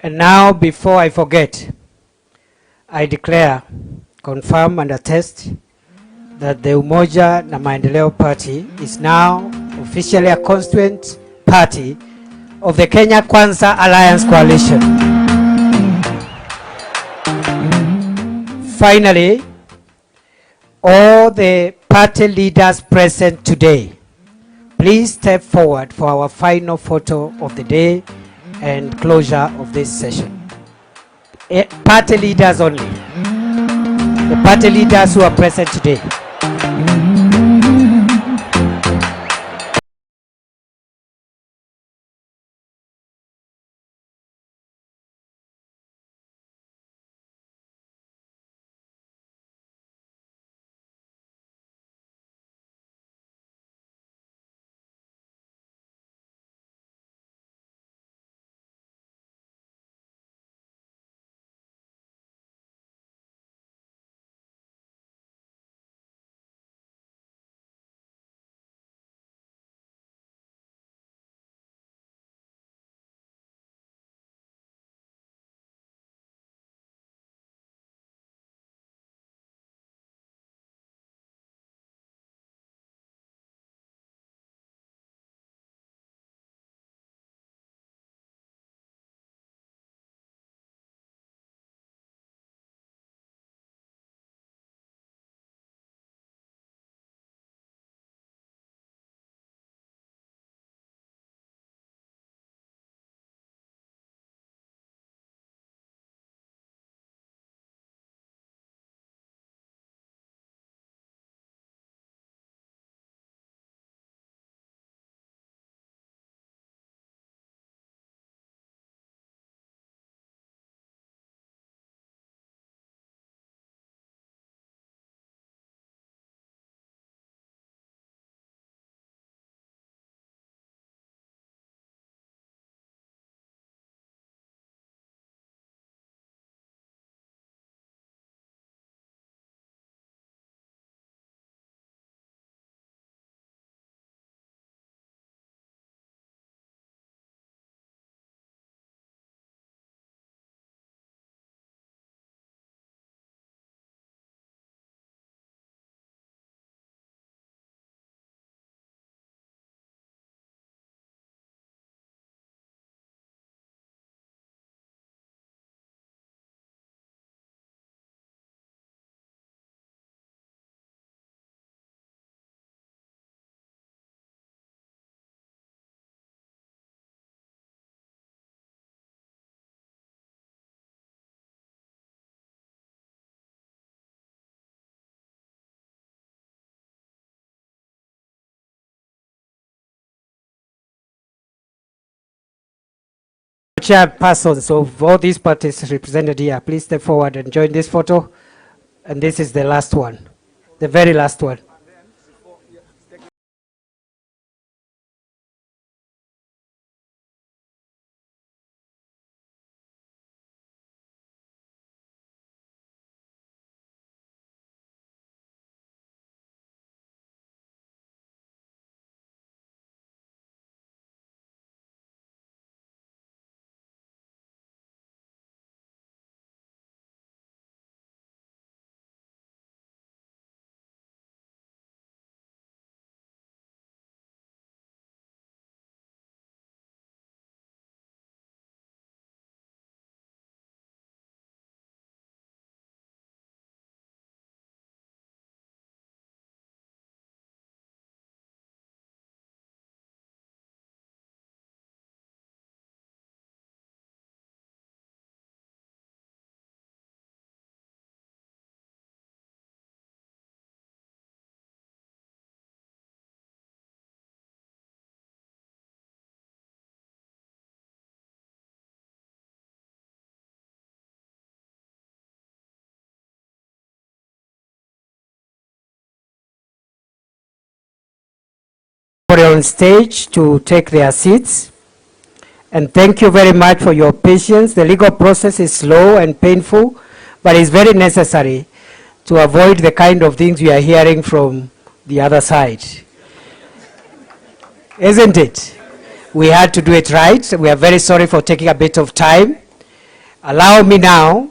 And now, before I forget, I declare, confirm and attest that the Umoja na Maendeleo Party is now officially a constituent party of the Kenya Kwanza Alliance Coalition. Finally, all the party leaders present today, please step forward for our final photo of the day and closure of this session. Party leaders only. The party leaders who are present today. Chairpersons of all these parties represented here, please step forward and join this photo. And this is the last one, the very last one. On stage to take their seats, and thank you very much for your patience. The legal process is slow and painful, but it's very necessary to avoid the kind of things we are hearing from the other side. Isn't it? We had to do it right. We are very sorry for taking a bit of time. Allow me now